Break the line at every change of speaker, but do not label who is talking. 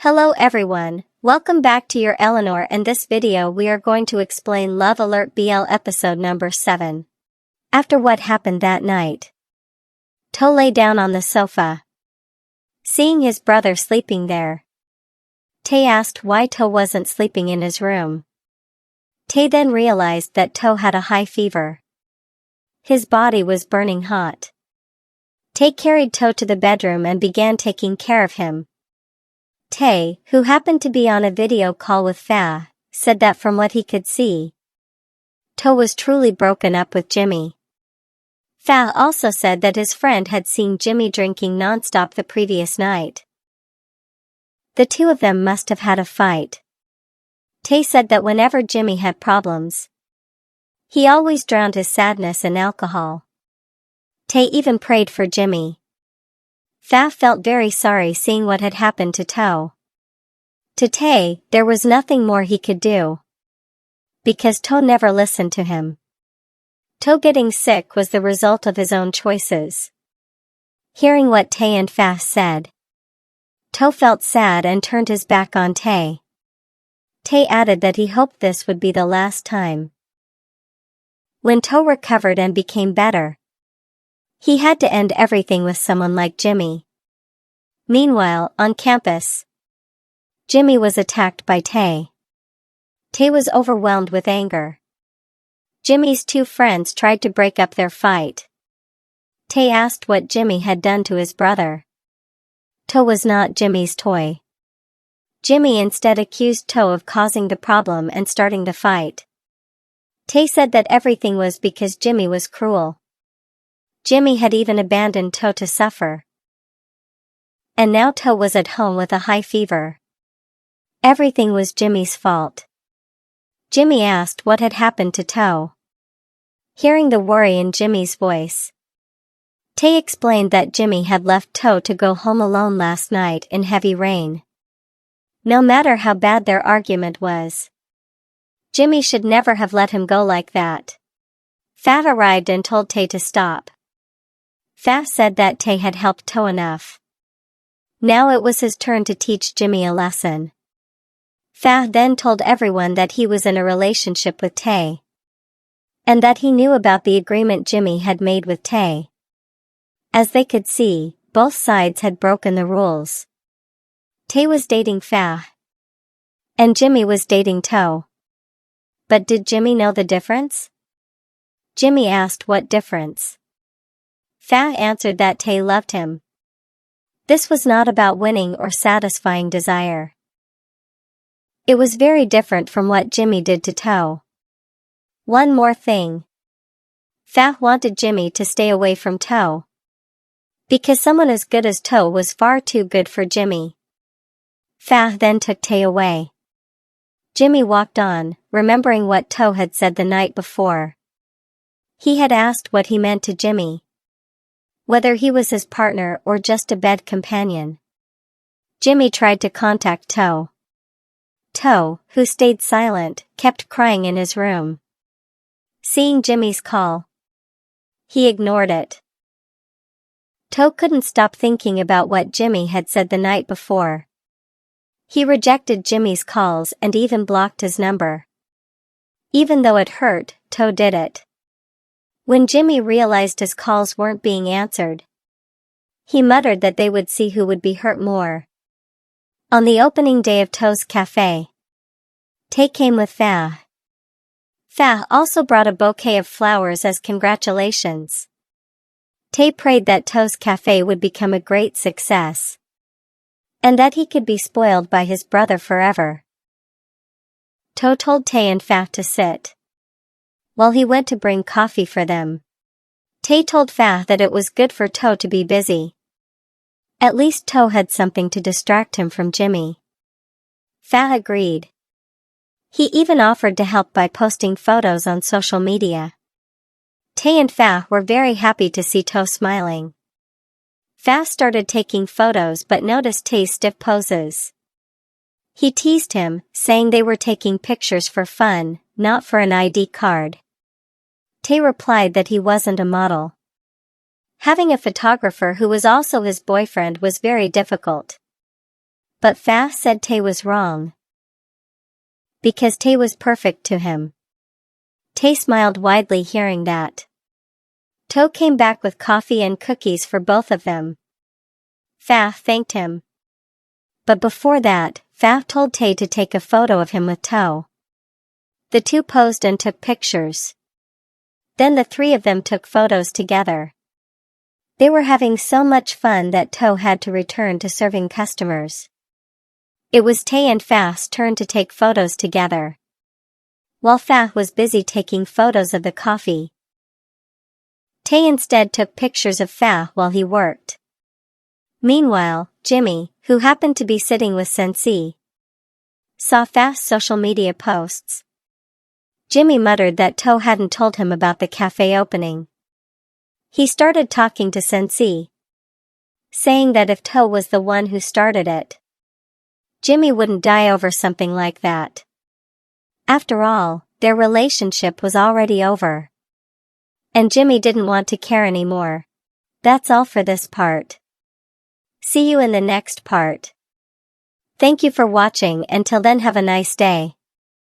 Hello everyone, welcome back to your Eleanor, and this video we are going to explain Love Alert BL episode number 7. After what happened that night, To lay down on the sofa. Seeing his brother sleeping there, Tae asked why To wasn't sleeping in his room. Tae then realized that To had a high fever. His body was burning hot. Tae carried To to the bedroom and began taking care of him. Tae, who happened to be on a video call with Fa, said that from what he could see, To was truly broken up with Jimmy. Fa also said that his friend had seen Jimmy drinking nonstop the previous night. The two of them must have had a fight. Tae said that whenever Jimmy had problems, he always drowned his sadness in alcohol. Tae even prayed for Jimmy. Fa felt very sorry seeing what had happened to To. To Tae, there was nothing more he could do, because To never listened to him. To getting sick was the result of his own choices. Hearing what Tae and Fa said, To felt sad and turned his back on Tae. Tae added that he hoped this would be the last time. When To recovered and became better, he had to end everything with someone like Jimmy. Meanwhile, on campus, Jimmy was attacked by Tae. Tae was overwhelmed with anger. Jimmy's two friends tried to break up their fight. Tae asked what Jimmy had done to his brother. To was not Jimmy's toy. Jimmy instead accused To of causing the problem and starting the fight. Tae said that everything was because Jimmy was cruel. Jimmy had even abandoned To suffer. And now To was at home with a high fever. Everything was Jimmy's fault. Jimmy asked what had happened to To. Hearing the worry in Jimmy's voice, Tae explained that Jimmy had left To go home alone last night in heavy rain. No matter how bad their argument was, Jimmy should never have let him go like that. Fa arrived and told Tae to stop. Fa said that Tae had helped To enough. Now it was his turn to teach Jimmy a lesson. Fa then told everyone that he was in a relationship with Tae, and that he knew about the agreement Jimmy had made with Tae. As they could see, both sides had broken the rules. Tae was dating Fa, and Jimmy was dating To. But did Jimmy know the difference? Jimmy asked what difference. Fa answered that Tae loved him. This was not about winning or satisfying desire. It was very different from what Jimmy did to To. One more thing. Fa wanted Jimmy to stay away from To, because someone as good as To was far too good for Jimmy. Fa then took Tae away. Jimmy walked on, remembering what To had said the night before. He had asked what he meant to Jimmy, whether he was his partner or just a bed companion. Jimmy tried to contact To. To, who stayed silent, kept crying in his room. Seeing Jimmy's call, he ignored it. To couldn't stop thinking about what Jimmy had said the night before. He rejected Jimmy's calls and even blocked his number. Even though it hurt, To did it. When Jimmy realized his calls weren't being answered, he muttered that they would see who would be hurt more. On the opening day of To's cafe, Tae came with Fa. Fa also brought a bouquet of flowers as congratulations. Tae prayed that To's cafe would become a great success, and that he could be spoiled by his brother forever. To told Tae and Fa to sit, while he went to bring coffee for them. Tae told Fa that it was good for To to be busy. At least To had something to distract him from Jimmy. Fa agreed. He even offered to help by posting photos on social media. Tae and Fa were very happy to see To smiling. Fa started taking photos but noticed Tae's stiff poses. He teased him, saying they were taking pictures for fun, not for an ID card. Tae replied that he wasn't a model. Having a photographer who was also his boyfriend was very difficult. But Fa said Tay was wrong. Because Tay was perfect to him. Tay smiled widely hearing that. To came back with coffee and cookies for both of them. Fa thanked him. But before that, Fa told Tay to take a photo of him with To. The two posed and took pictures. Then the three of them took photos together. They were having so much fun that To had to return to serving customers. It was Tay and Fa's turn to take photos together. While Fa was busy taking photos of the coffee, Tay instead took pictures of Fa while he worked. Meanwhile, Jimmy, who happened to be sitting with Sensei, saw Fa's social media posts. Jimmy muttered that To hadn't told him about the cafe opening. He started talking to Sensei, saying that if To was the one who started it, Jimmy wouldn't die over something like that. After all, their relationship was already over. And Jimmy didn't want to care anymore. That's all for this part. See you in the next part. Thank you for watching. Until then, have a nice day.